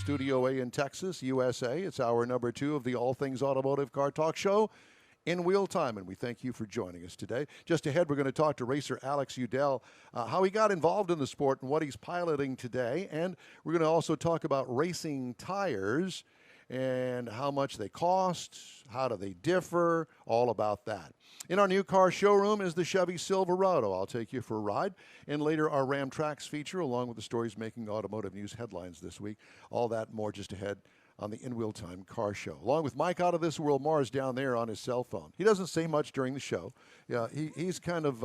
Studio A in Texas, USA. It's hour number 2 of the All Things Automotive Car Talk Show in Wheel Time, and we thank you for joining us today. Just ahead, we're going to talk to racer Alex Udell, how he got involved in the sport and what he's piloting today. And we're going to also talk about racing tires and how much they cost, how do they differ, all about that. In our new car showroom is the Chevy Silverado. I'll take you for a ride. And later, our Ram Tracks feature, along with the stories making automotive news headlines this week. All that and more just ahead on the In Wheel Time Car Show. Along with Mike Out of This World, Mars down there on his cell phone. He doesn't say much during the show. Yeah, he's kind of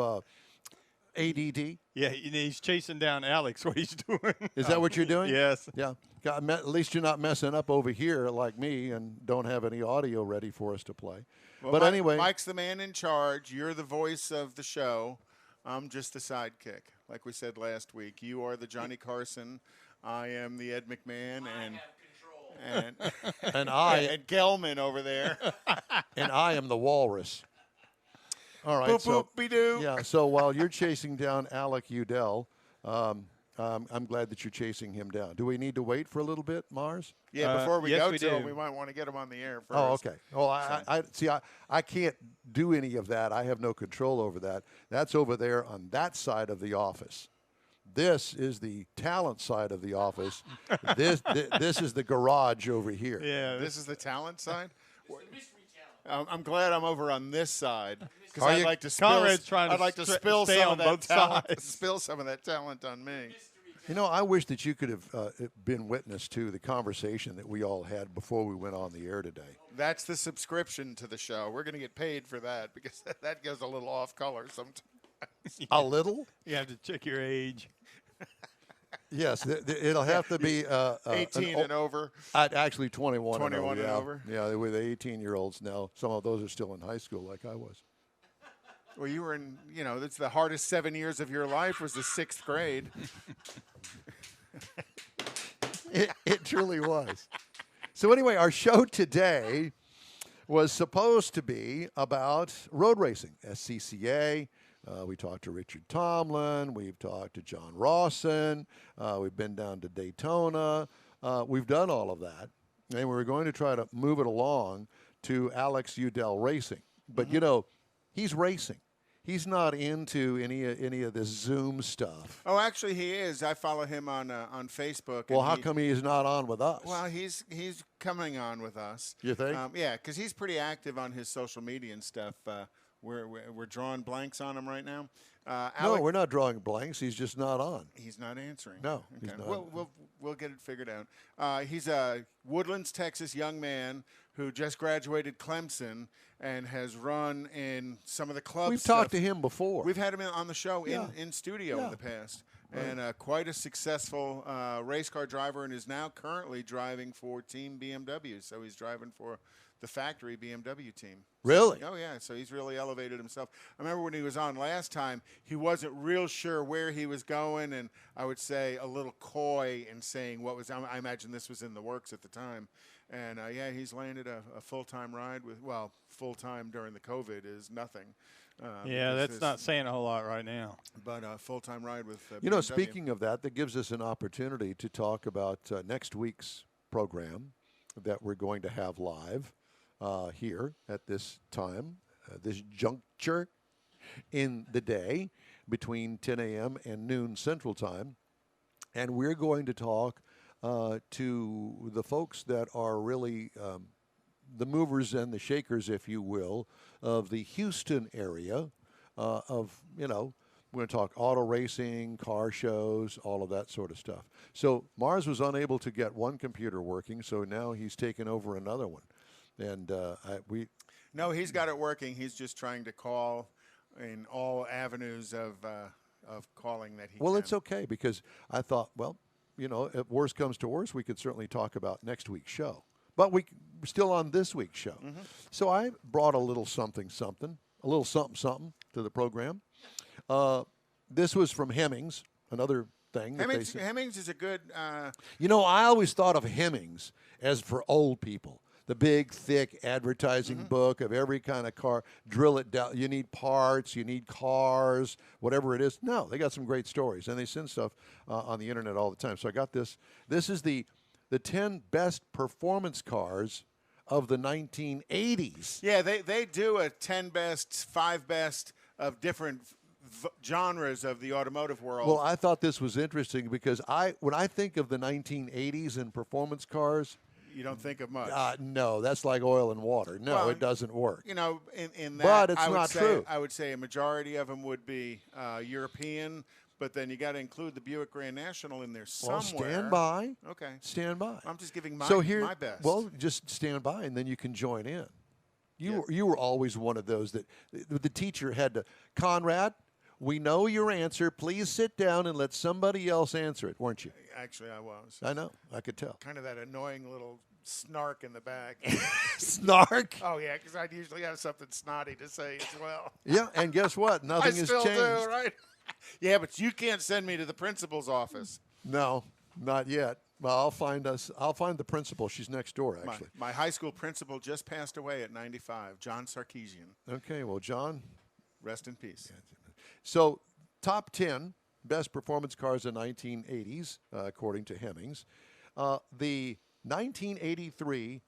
ADD. Yeah, he's chasing down Alex, what he's doing. Is that what you're doing? Yes. Yeah. At least you're not messing up over here like me and don't have any audio ready for us to play. Well, but anyway. Mike's the man in charge. You're the voice of the show. I'm just a sidekick. Like we said last week, you are the Johnny Carson. I am the Ed McMahon. And and Gelman over there. And I am the walrus. All right. Boop, boop, be doo. Yeah, so while you're chasing down Alec Udell, I'm glad that you're chasing him down. Do we need to wait for a little bit, Mars? Yeah, before we yes, go we to him, do. we might want to get him on the air first. Oh, okay. Well, I see. I can't do any of that. I have no control over that. That's over there on that side of the office. This is the talent side of the office. This is the garage over here. Yeah. This is the talent side? I'm glad I'm over on this side because Are I'd you- like to spill. Conrad's trying to I'd like to spill stay some on of that both talent. sides. Spill some of that talent on me. You know, I wish that you could have been witness to the conversation that we all had before we went on the air today. That's the subscription to the show. We're going to get paid for that because that goes a little off color sometimes. A little? You have to check your age. Yes, it'll have to be 18 and over. Actually, 21 21 and yeah. over? Yeah, with 18-year-olds now. Some of those are still in high school like I was. Well, you were in, that's the hardest 7 years of your life was the 6th grade. It truly was. So anyway, our show today was supposed to be about road racing, SCCA. We talked to Richard Tomlin. We've talked to John Rawson. We've been down to Daytona. We've done all of that. And we were going to try to move it along to Alex Udell Racing. But, he's racing. He's not into any of this Zoom stuff. Oh, actually, he is. I follow him on Facebook. Well, how come he's not on with us? Well, he's coming on with us. You think? Yeah, because he's pretty active on his social media and stuff. We're drawing blanks on him right now. No, we're not drawing blanks. He's just not on. He's not answering. No, he's not. We'll get it figured out. He's a Woodlands, Texas young man who just graduated Clemson and has run in some of the clubs. We've talked to him before. We've had him on the show in studio Yeah. in the past. And quite a successful race car driver and is now currently driving for Team BMW. So he's driving for the factory BMW team. Really? Oh, yeah. So he's really elevated himself. I remember when he was on last time, he wasn't real sure where he was going, and I would say a little coy in saying what was – I imagine this was in the works at the time. And, he's landed a full-time ride with – well, full-time during the COVID is nothing. Yeah, that's not saying a whole lot right now. But a full-time ride with BMW. Speaking of that gives us an opportunity to talk about next week's program that we're going to have live here at this time, this juncture in the day between 10 a.m. and noon Central Time. And we're going to talk to the folks that are really the movers and the shakers, if you will, of the Houston area we're going to talk auto racing, car shows, all of that sort of stuff. So Mars was unable to get one computer working, so now he's taken over another one. And No, he's got it working. He's just trying to call in all avenues of calling that he Well, can. it's okay because I thought, if worst comes to worst, we could certainly talk about next week's show. But we're still on this week's show. Mm-hmm. So I brought a little something to the program. This was from Hemmings, another thing. Hemmings is a good... I always thought of Hemmings as for old people. The big, thick advertising book of every kind of car. Drill it down. You need parts. You need cars. Whatever it is. No, they got some great stories. And they send stuff on the internet all the time. So I got this. This is the the 10 best performance cars of the 1980s. Yeah, they do a 10 best, 5 best of different genres of the automotive world. Well, I thought this was interesting because when I think of the 1980s and performance cars, you don't think of much. No, that's like oil and water. No, well, it doesn't work. You know, in that, but it's I would not say, true. I would say a majority of them would be European, but then you got to include the Buick Grand National in there somewhere. Well, stand by. Okay. Stand by. I'm just giving my best. Well, just stand by, and then you can join in. You were always one of those that the teacher had to, Conrad, we know your answer. Please sit down and let somebody else answer it, weren't you? Actually, I was. I know. I could tell. Kind of that annoying little snark in the back. Snark? Oh, yeah, because I'd usually have something snotty to say as well. Yeah, and guess what? Nothing has changed. I still do, right? Yeah, but you can't send me to the principal's office. No, not yet. Well, I'll find the principal. She's next door, actually. My high school principal just passed away at 95, John Sarkeesian. Okay, well, John. Rest in peace. So, top 10 best performance cars in 1980s, according to Hemmings. The 1983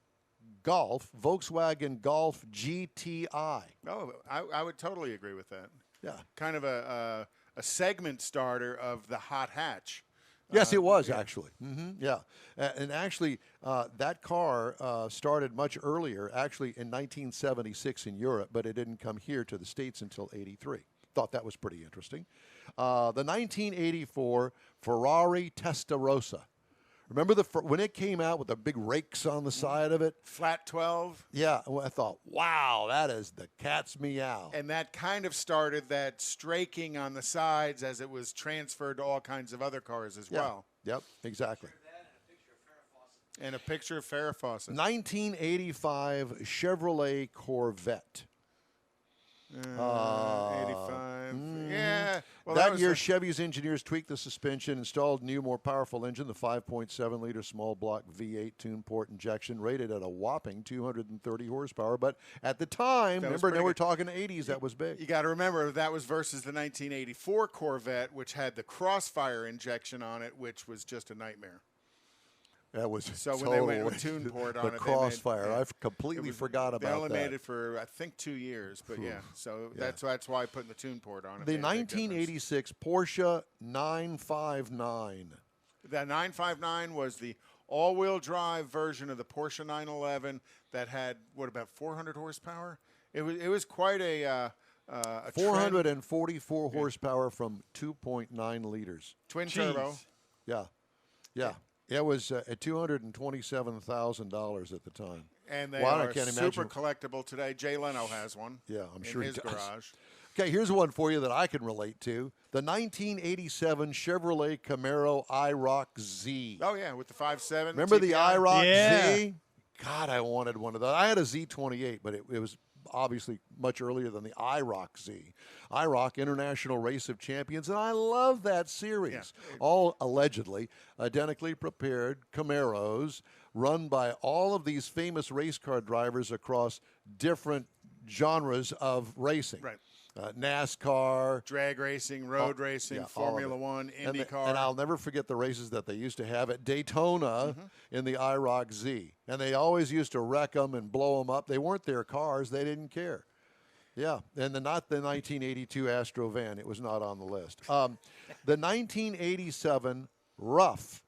Volkswagen Golf GTI. Oh, I would totally agree with that. Yeah. Kind of a segment starter of the hot hatch. Yes, it was, actually. Yeah. And actually, that car started much earlier, actually in 1976 in Europe, but it didn't come here to the States until 83. Thought that was pretty interesting. The 1984 Ferrari Testarossa. Remember when it came out with the big rakes on the side of it? Flat 12. Yeah, well, I thought, wow, that is the cat's meow. And that kind of started that straking on the sides as it was transferred to all kinds of other cars as well. Yep, exactly. And a picture of Farrah Fawcett. 1985 Chevrolet Corvette. 85. Yeah. Well, that year, Chevy's engineers tweaked the suspension, installed new, more powerful engine, the 5.7-liter small block V8 tune port injection, rated at a whopping 230 horsepower. But at the time, remember, now we're talking 80s, that was big. You got to remember that was versus the 1984 Corvette, which had the Crossfire injection on it, which was just a nightmare. That was so when totally, they went with tune port on the it, Crossfire. I completely forgot about that. They only made it for I think 2 years, but so that's why putting the tune port on it. The 1986 Porsche 959. That 959 was the all-wheel drive version of the Porsche 911 that had about 400 horsepower. It was quite a 444 horsepower from 2.9 liters. Twin turbo. Yeah. It was at $227,000 at the time. And they are super collectible today. Jay Leno has one. Yeah, I'm sure in he his does. garage. Okay, here's one for you that I can relate to. The 1987 Chevrolet Camaro IROC Z. Oh, yeah, with the 5.7. Remember the IROC yeah. Z? God, I wanted one of those. I had a Z28, but it was obviously much earlier than the IROC Z. IROC, International Race of Champions, and I love that series. Yeah. All allegedly identically prepared Camaros run by all of these famous race car drivers across different genres of racing. Right. NASCAR, drag racing, road racing, Formula One, IndyCar. And I'll never forget the races that they used to have at Daytona in the IROC Z. And they always used to wreck them and blow them up. They weren't their cars. They didn't care. Yeah, and not the 1982 Astro van. It was not on the list. The 1987 Rough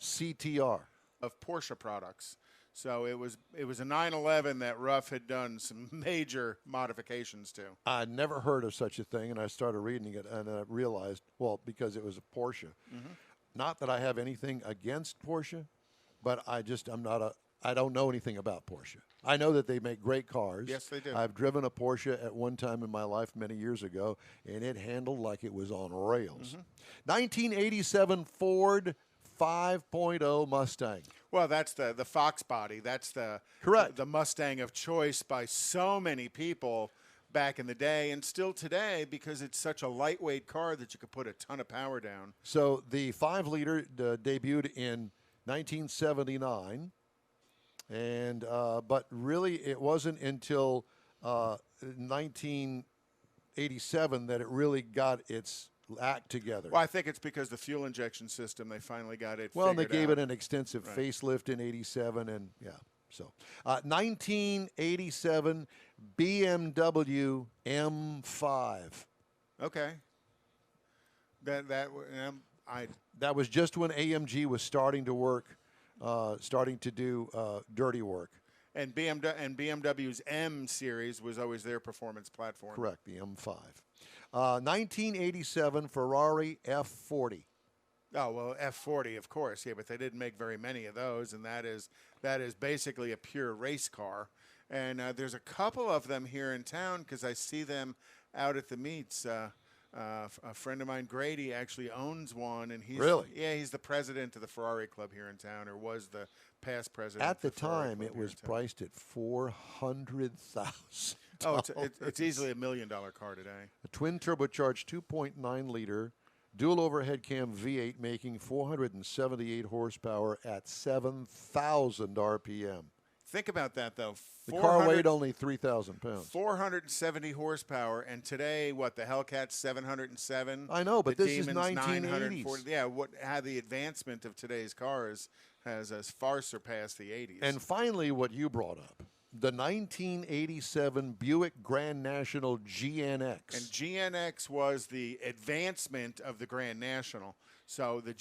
CTR. Of Porsche products. So it was a 911 that Ruff had done some major modifications to. I'd never heard of such a thing, and I started reading it, and I realized, well, because it was a Porsche. Not that I have anything against Porsche, but I don't know anything about Porsche. I know that they make great cars. Yes, they do. I've driven a Porsche at one time in my life many years ago, and it handled like it was on rails. 1987 Ford 5.0 Mustang. Well, that's the Fox body. That's correct. The Mustang of choice by so many people back in the day and still today because it's such a lightweight car that you could put a ton of power down. So the 5-liter debuted in 1979, and but really it wasn't until 1987 that it really got its act together. Well, I think it's because the fuel injection system, they finally got it Well, and they figured gave out. it an extensive facelift in '87, and yeah. So, 1987 BMW M5. Okay. That was just when AMG was starting to work, starting to do dirty work. And BMW's M series was always their performance platform. Correct, the M5. 1987 Ferrari F40. Oh, well, F40, of course. Yeah, but they didn't make very many of those, and that is basically a pure race car. And there's a couple of them here in town because I see them out at the meets. A friend of mine, Grady, actually owns one, and he's the president of the Ferrari Club here in town, or was the past president. At the time, it was priced at $400,000. Oh, it's easily $1 million car today. A twin turbocharged 2.9 liter dual overhead cam V8 making 478 horsepower at 7,000 RPM. Think about that, though. The car weighed only 3,000 pounds. 470 horsepower, and today, what, the Hellcat's 707? I know, but the this Demon's is 1980s. Yeah, how the advancement of today's cars has as far surpassed the 80s. And finally, what you brought up, the 1987 Buick Grand National GNX. And GNX was the advancement of the Grand National. So the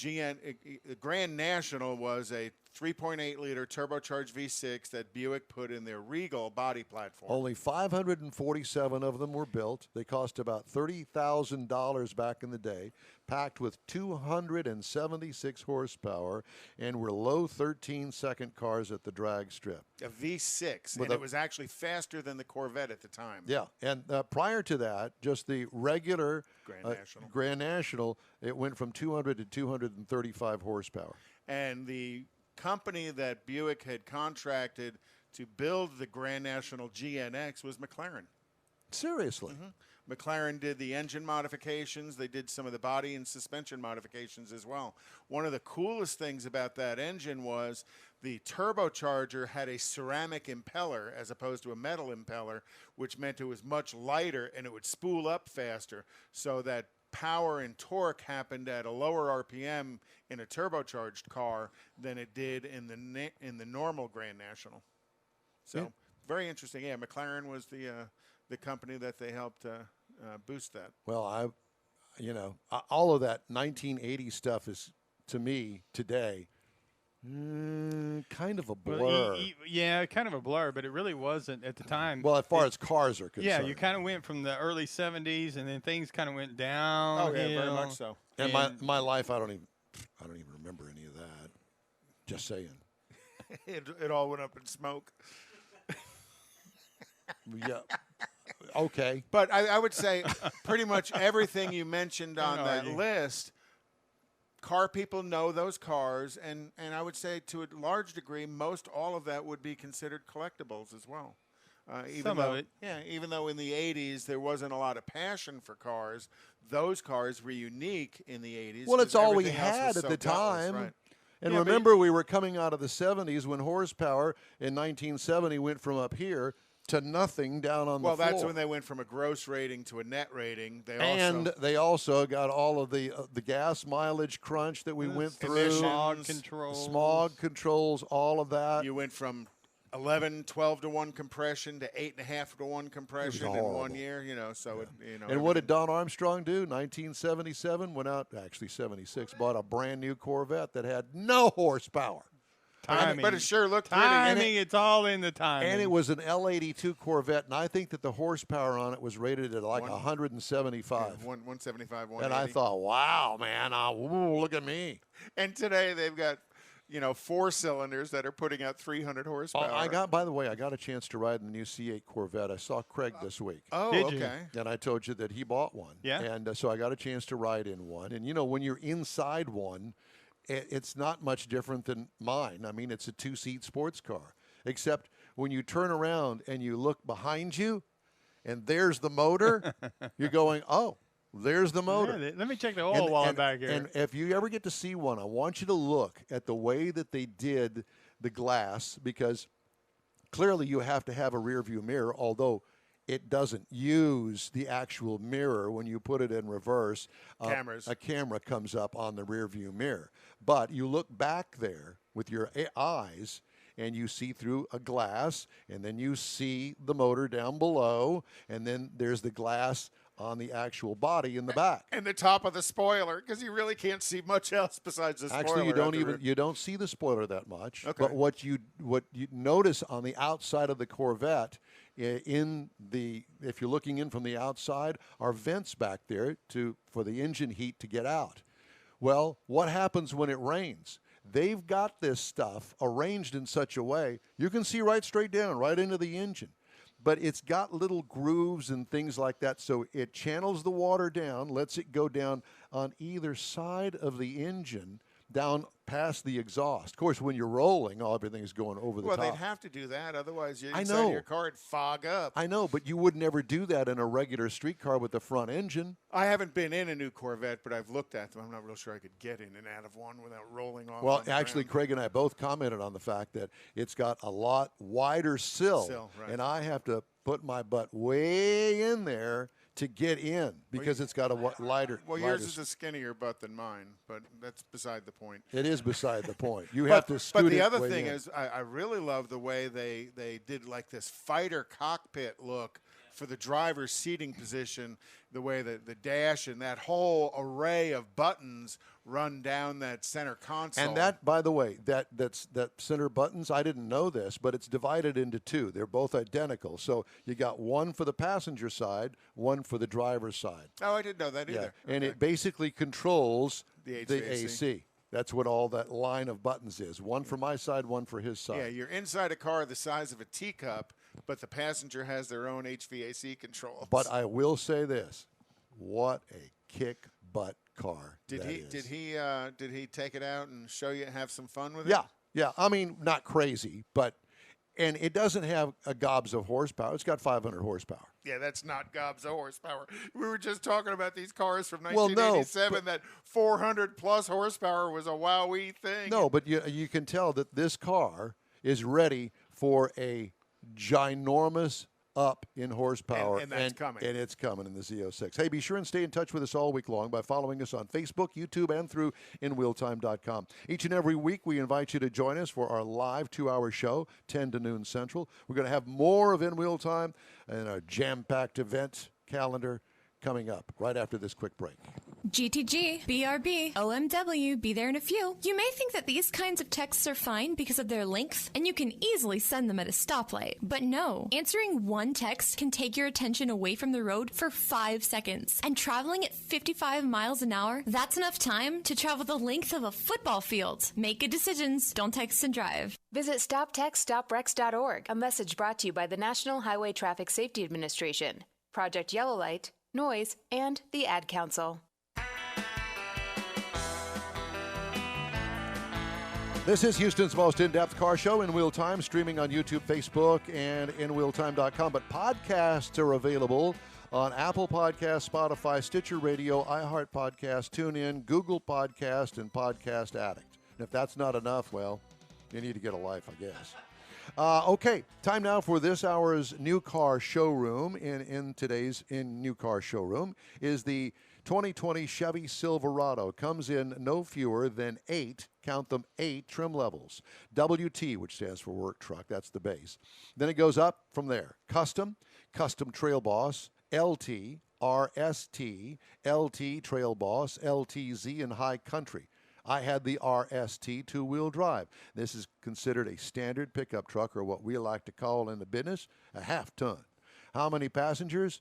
Grand National was a 3.8-liter turbocharged V6 that Buick put in their Regal body platform. Only 547 of them were built. They cost about $30,000 back in the day, packed with 276 horsepower, and were low 13-second cars at the drag strip. A V6, and it was actually faster than the Corvette at the time. Yeah, and prior to that, just the regular Grand National, it went from 200 to 235 horsepower. And the company that Buick had contracted to build the Grand National GNX was McLaren. Seriously? Mm-hmm. McLaren did the engine modifications. They did some of the body and suspension modifications as well. One of the coolest things about that engine was the turbocharger had a ceramic impeller as opposed to a metal impeller, which meant it was much lighter and it would spool up faster, so that power and torque happened at a lower RPM in a turbocharged car than it did in the normal Grand National. So very interesting. Yeah, McLaren was the company that they helped boost that. Well, all of that 1980 stuff is, to me today, kind of a blur. Well, yeah, kind of a blur, but it really wasn't at the time. Well, as far as cars are concerned. Yeah, you kind of went from the early 70s, and then things kind of went down. Oh, yeah, very much so. And my life, I don't even remember any of that. Just saying. It all went up in smoke. Yeah. Okay. But I would say pretty much everything you mentioned on that list, car people know those cars, and I would say to a large degree, most all of that would be considered collectibles as well. Some of it. Yeah, even though in the 80s there wasn't a lot of passion for cars, those cars were unique in the 80s. Well, it's all we had at the time. Right. And remember, we were coming out of the 70s when horsepower in 1970 went from up here to nothing down on the floor. Well, that's when they went from a gross rating to a net rating. They also got all of the gas mileage crunch that we went through. Smog controls, all of that. You went from 11, 12 to 1 compression to 8.5 to 1 compression in 1 year. And what did Don Armstrong do? 1977 went out, actually 76, bought a brand new Corvette that had no horsepower. Timing. But it sure looked pretty. It's all in the timing. And it was an L82 Corvette, and I think that the horsepower on it was rated at like 175. 175, 180. And I thought, wow, man, look at me. And today they've got, 4 cylinders that are putting out 300 horsepower. By the way, I got a chance to ride in the new C8 Corvette. I saw Craig this week. Oh, Did okay. you? And I told you that he bought one. Yeah. And so I got a chance to ride in one. And, when you're inside one, it's not much different than mine. I mean, it's a 2-seat sports car, except when you turn around and you look behind you and there's the motor, you're going, oh, there's the motor. Yeah, let me check the oil while I'm back here. And if you ever get to see one, I want you to look at the way that they did the glass, because clearly you have to have a rear view mirror, although it doesn't use the actual mirror when you put it in reverse. Cameras. A camera comes up on the rear view mirror. But you look back there with your eyes, and you see through a glass, and then you see the motor down below, and then there's the glass on the actual body in the back. And the top of the spoiler, because you really can't see much else besides the spoiler. Actually, you don't see the spoiler that much. Okay. But what you notice on the outside of the Corvette, if you're looking in from the outside, are vents back there for the engine heat to get out. Well, what happens when it rains? They've got this stuff arranged in such a way you can see right straight down, right into the engine. But it's got little grooves and things like that, so it channels the water down, lets it go down on either side of the engine, down past the exhaust. Of course, when you're rolling, everything is going over the top. Well, they'd have to do that, otherwise I inside know. of your car it'd fog up. I know, but you would never do that in a regular street car with the front engine. I haven't been in a new Corvette, but I've looked at them. I'm not real sure I could get in and out of one without rolling off. Well, on the actually, ground. Craig and I both commented on the fact that it's got a lot wider sill, Right. and I have to put my butt way in there to get in because it's got a lighter. Well, lighter yours is a skinnier butt than mine, but that's beside the point. It is beside the point. You have to scoot But the it other way thing in. is, I really love the way they did like this fighter cockpit look for the driver's seating position, the way that the dash and that whole array of buttons run down that center console. And that, by the way, that center buttons, I didn't know this, but it's divided into two. They're both identical. So you got one for the passenger side, one for the driver's side. Oh, I didn't know that either. And Okay. it basically controls The the HVAC. AC. That's what all that line of buttons is. One for my side, one for his side. Yeah, you're inside a car the size of a teacup, but the passenger has their own HVAC controls. But I will say this: what a kick butt car did that he is. did he take it out and show you have some fun with it? Yeah. I mean, not crazy, and it doesn't have a gobs of horsepower. It's got 500 horsepower. Yeah, that's not gobs of horsepower. We were just talking about these cars from Well, no, 1987. That 400 plus horsepower was a wowee thing. No, but you can tell that this car is ready for a ginormous up in horsepower. And that's coming. And it's coming in the Z06. Hey, be sure and stay in touch with us all week long by following us on Facebook, YouTube, and through InWheelTime.com. Each and every week, we invite you to join us for our live 2-hour show, 10 to noon Central. We're going to have more of In Wheel Time and a jam-packed event calendar coming up right after this quick break. GTG, BRB, OMW, be there in a few. You may think that these kinds of texts are fine because of their length, and you can easily send them at a stoplight. But no, answering one text can take your attention away from the road for 5 seconds. And traveling at 55 miles an hour, that's enough time to travel the length of a football field. Make good decisions, don't text and drive. Visit StopTextStopWrecks.org, a message brought to you by the National Highway Traffic Safety Administration, Project Yellow Light, Noise, and the Ad Council. This is Houston's most in-depth car show, In Wheel Time, streaming on YouTube, Facebook, and InWheelTime.com. But podcasts are available on Apple Podcasts, Spotify, Stitcher Radio, iHeart Podcast, TuneIn, Google Podcast, and Podcast Addict. And if that's not enough, well, you need to get a life, I guess. Okay, time now for this hour's new car showroom. In today's new car showroom is the 2020 Chevy Silverado. Comes in no fewer than 8, count them, 8 trim levels. WT, which stands for work truck, that's the base. Then it goes up from there. Custom Trail Boss, LT, RST, LT Trail Boss, LTZ, and High Country. I had the RST two-wheel drive. This is considered a standard pickup truck, or what we like to call in the business a half-ton. How many passengers?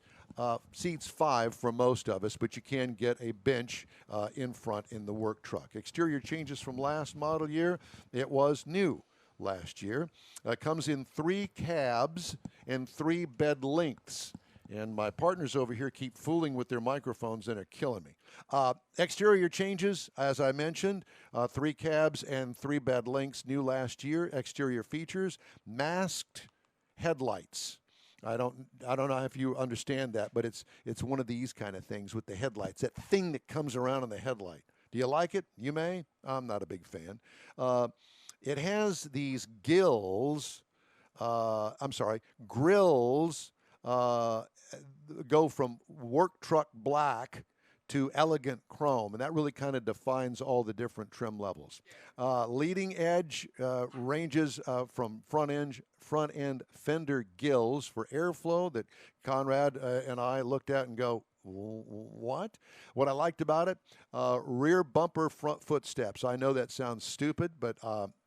Seats 5 for most of us, but you can get a bench in front in the work truck. Exterior changes from last model year. It was new last year. Comes in 3 cabs and 3 bed lengths. And my partners over here keep fooling with their microphones and are killing me. Exterior changes, as I mentioned, 3 cabs and 3 bed lengths, new last year. Exterior features, masked headlights. I don't know if you understand that, but it's one of these kind of things with the headlights, that thing that comes around in the headlight. Do you like it? You may. I'm not a big fan. It has these grills uh, go from work truck black to elegant chrome, and that really kind of defines all the different trim levels. Leading edge ranges from front end fender gills for airflow that Conrad and I looked at and go, what? What I liked about it, rear bumper front footsteps. I know that sounds stupid, but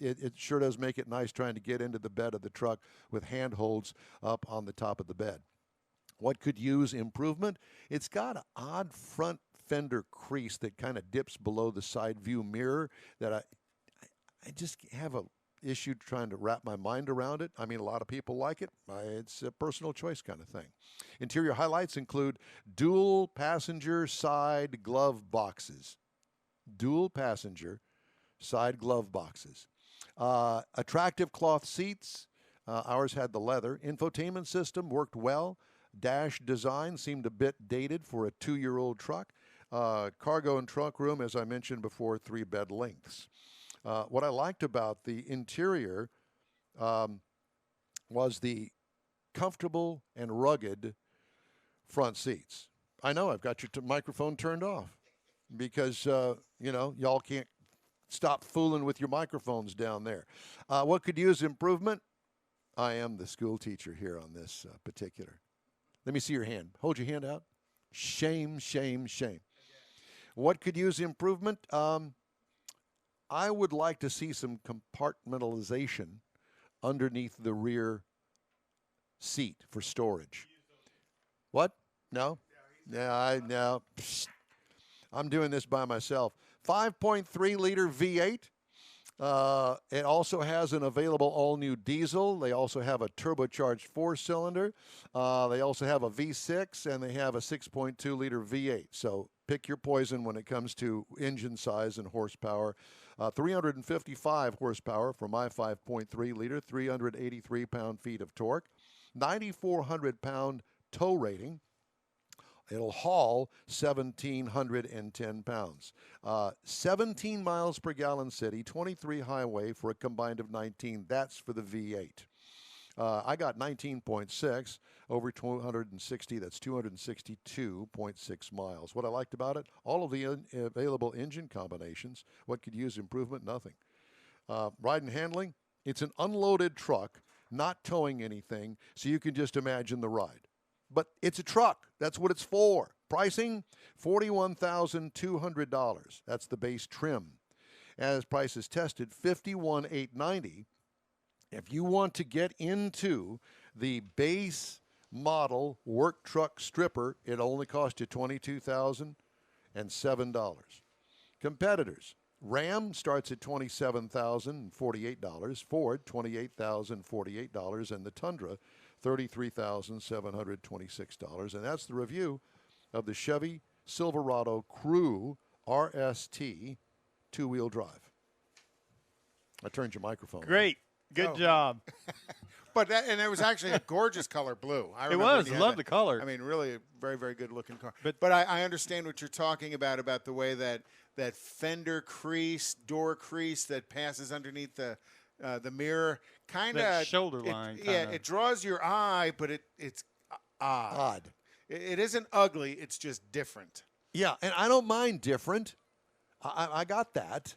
it sure does make it nice trying to get into the bed of the truck with handholds up on the top of the bed. What could use improvement? It's got an odd front fender crease that kind of dips below the side view mirror that I just have a issue trying to wrap my mind around it. I mean, a lot of people like it. It's a personal choice kind of thing. Interior highlights include dual passenger side glove boxes. Dual passenger side glove boxes. Attractive cloth seats. Ours had the leather. Infotainment system worked well. Dash design seemed a bit dated for a 2-year-old truck. Cargo and trunk room, as I mentioned before, 3 bed lengths. What I liked about the interior was the comfortable and rugged front seats. I know I've got your microphone turned off because, y'all can't stop fooling with your microphones down there. What could use improvement? I am the school teacher here on this particular. Let me see your hand. Hold your hand out. Shame, shame, shame. What could use improvement? I would like to see some compartmentalization underneath the rear seat for storage. What? No? Yeah, no. Psst. I'm doing this by myself. 5.3 liter V8. It also has an available all-new diesel. They also have a turbocharged 4-cylinder. They also have a V6, and they have a 6.2 liter V8. So pick your poison when it comes to engine size and horsepower. 355 horsepower for my 5.3 liter, 383 pound-feet of torque, 9,400 pound tow rating. It'll haul 1,710 pounds. 17 miles per gallon city, 23 highway for a combined of 19. That's for the V8. I got 19.6 over 260. That's 262.6 miles. What I liked about it, all of the available engine combinations. What could use improvement? Nothing. Ride and handling, it's an unloaded truck, not towing anything, so you can just imagine the ride. But it's a truck. That's what it's for. Pricing, $41,200. That's the base trim. As prices tested, $51,890. If you want to get into the base model work truck stripper, it only costs you $22,007. Competitors, Ram starts at $27,048, Ford $28,048, and the Tundra $33,726. And that's the review of the Chevy Silverado Crew RST 2-wheel drive. I turned your microphone on. Great. Good job. But it was actually a gorgeous color blue. It was. I love the color. I mean, really a very, very good looking car. But I understand what you're talking about the way that fender crease, door crease that passes underneath the mirror, kind of shoulder line. Yeah, it draws your eye, but it's odd. It isn't ugly. It's just different. Yeah, and I don't mind different. I got that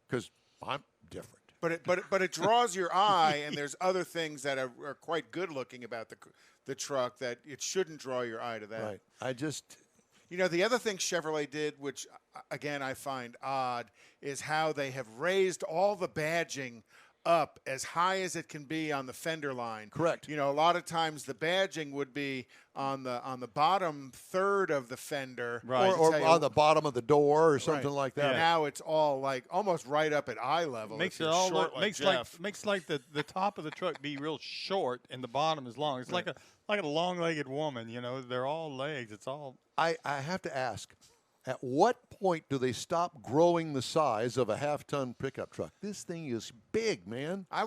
because I'm different. But it draws your eye, and there's other things that are quite good looking about the truck that it shouldn't draw your eye to that. Right. The other thing Chevrolet did, which again I find odd, is how they have raised all the badging up as high as it can be on the fender line. Correct. A lot of times the badging would be on the bottom third of the fender, right, or on the bottom of the door or something like that. Yeah. Now it's all like almost right up at eye level. Makes it all look makes like the top of the truck be real short and the bottom is long. It's like a long-legged woman. They're all legs. It's all. I have to ask. At what point do they stop growing the size of a half-ton pickup truck? This thing is big, man. I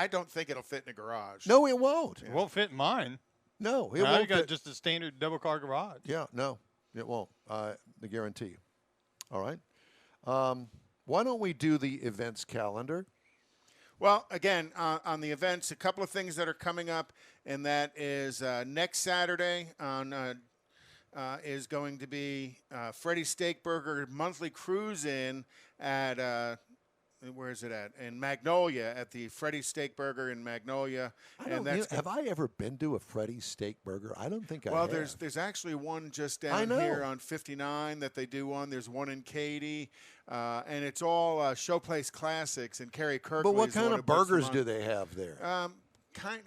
don't think it'll fit in a garage. No, it won't. It won't fit in mine. No, it won't. You got just a standard double-car garage. Yeah, no, it won't. I guarantee you. All right. Why don't we do the events calendar? Well, again, on the events, a couple of things that are coming up, and that is next Saturday is going to be Freddy's Steakburger monthly cruise-in at where is it at? In Magnolia, at the Freddy's Steakburger in Magnolia. Have I ever been to a Freddy's Steakburger? I don't think I have. Well, there's actually one just down here on 59 that they do one. There's one in Katy, and it's all Showplace classics. And Kerry Kirkley. But what kind of burgers do they have there?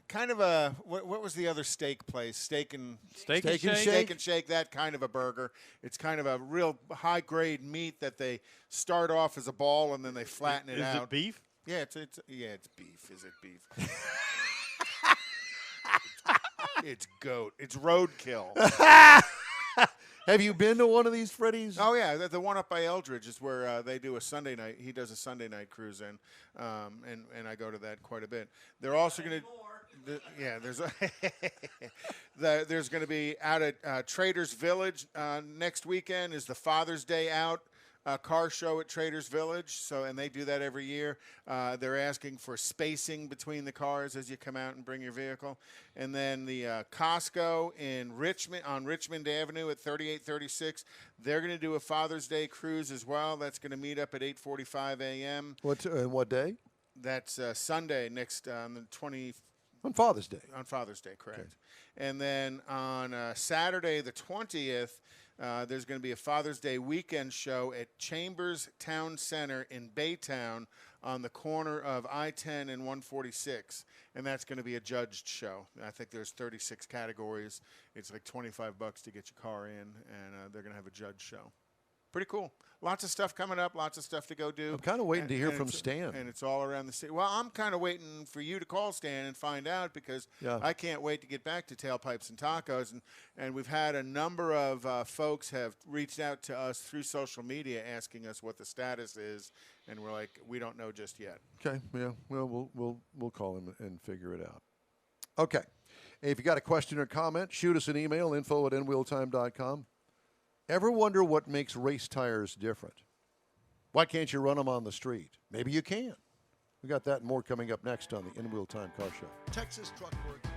Kind of a what was the other steak place? Steak and Shake. That kind of a burger. It's kind of a real high grade meat that they start off as a ball and then they flatten it out. Is it beef? Yeah, it's beef. Is it beef? It's goat. It's roadkill. Have you been to one of these Freddy's? Oh yeah, the one up by Eldridge is where they do a Sunday night. He does a Sunday night cruise in, and I go to that quite a bit. They're also going to. There's going to be out at Traders Village next weekend is the Father's Day Out car show at Traders Village. And they do that every year. They're asking for spacing between the cars as you come out and bring your vehicle. And then the Costco in Richmond on Richmond Avenue at 3836. They're going to do a Father's Day cruise as well. That's going to meet up at 8:45 a.m. What day? That's Sunday next on the 20th. On Father's Day. On Father's Day, correct. Okay. And then on Saturday, the 20th, there's going to be a Father's Day weekend show at Chambers Town Center in Baytown on the corner of I-10 and 146. And that's going to be a judged show. I think there's 36 categories. It's like $25 to get your car in, and they're going to have a judge show. Pretty cool. Lots of stuff coming up, lots of stuff to go do. I'm kind of waiting to hear from Stan. And it's all around the city. Well, I'm kind of waiting for you to call Stan and find out because I can't wait to get back to Tailpipes and Tacos. And we've had a number of folks have reached out to us through social media asking us what the status is. And we're like, we don't know just yet. Okay. Yeah. Well, we'll call him and figure it out. Okay. If you got a question or comment, shoot us an email, info@nwheeltime.com. Ever wonder what makes race tires different? Why can't you run them on the street? Maybe you can. We got that and more coming up next on the In Wheel Time Car Show. Texas Truck Works.